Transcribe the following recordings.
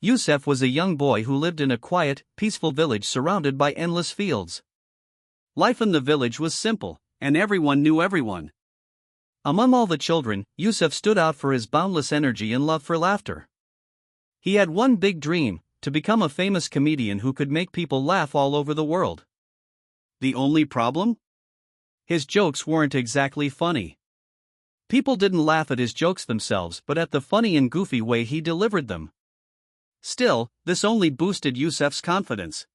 Yusuf was a young boy who lived in a quiet, peaceful village surrounded by endless fields. Life in the village was simple, and everyone knew everyone. Among all the children, Yusuf stood out for his boundless energy and love for laughter. He had one big dream: to become a famous comedian who could make people laugh all over the world. The only problem? His jokes weren't exactly funny. People didn't laugh at his jokes themselves but at the funny and goofy way he delivered them. Still, this only boosted Yusuf's confidence.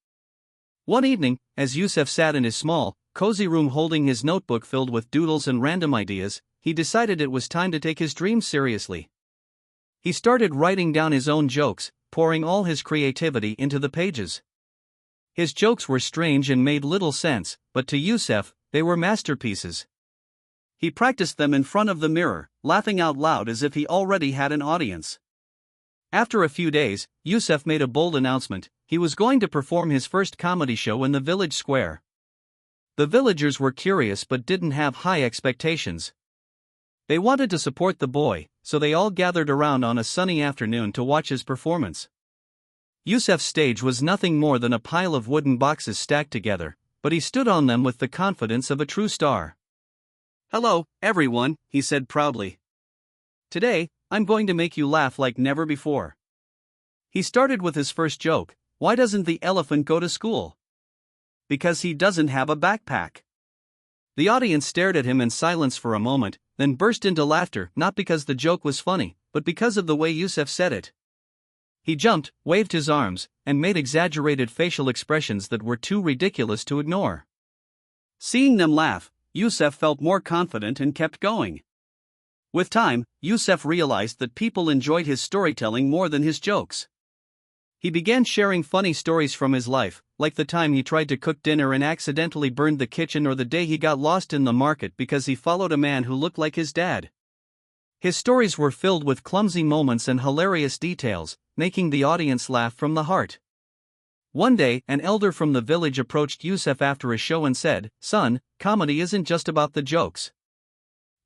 One evening, as Yusuf sat in his small, cozy room holding his notebook filled with doodles and random ideas, he decided it was time to take his dreams seriously. He started writing down his own jokes, pouring all his creativity into the pages. His jokes were strange and made little sense, but to Yusuf, they were masterpieces. He practiced them in front of the mirror, laughing out loud as if he already had an audience. After a few days, Yusuf made a bold announcement: he was going to perform his first comedy show in the village square. The villagers were curious but didn't have high expectations. They wanted to support the boy, so they all gathered around on a sunny afternoon to watch his performance. Yusuf's stage was nothing more than a pile of wooden boxes stacked together, but he stood on them with the confidence of a true star. "Hello, everyone," he said proudly. "Today, I'm going to make you laugh like never before." He started with his first joke: "Why doesn't the elephant go to school?" "Because he doesn't have a backpack." The audience stared at him in silence for a moment, then burst into laughter, not because the joke was funny, but because of the way Yusuf said it. He jumped, waved his arms, and made exaggerated facial expressions that were too ridiculous to ignore. Seeing them laugh, Yusuf felt more confident and kept going. With time, Yusuf realized that people enjoyed his storytelling more than his jokes. He began sharing funny stories from his life, like the time he tried to cook dinner and accidentally burned the kitchen, or the day he got lost in the market because he followed a man who looked like his dad. His stories were filled with clumsy moments and hilarious details, making the audience laugh from the heart. One day, an elder from the village approached Yusuf after a show and said, "Son, comedy isn't just about the jokes.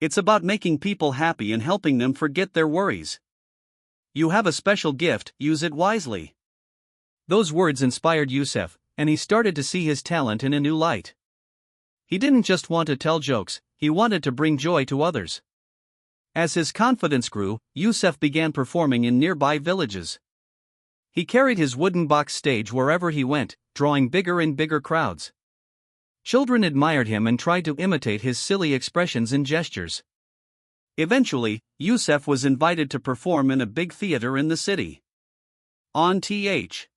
It's about making people happy and helping them forget their worries. You have a special gift, use it wisely." Those words inspired Yusuf, and he started to see his talent in a new light. He didn't just want to tell jokes, he wanted to bring joy to others. As his confidence grew, Yusuf began performing in nearby villages. He carried his wooden box stage wherever he went, drawing bigger and bigger crowds. Children admired him and tried to imitate his silly expressions and gestures. Eventually, Yusuf was invited to perform in a big theater in the city. On Th.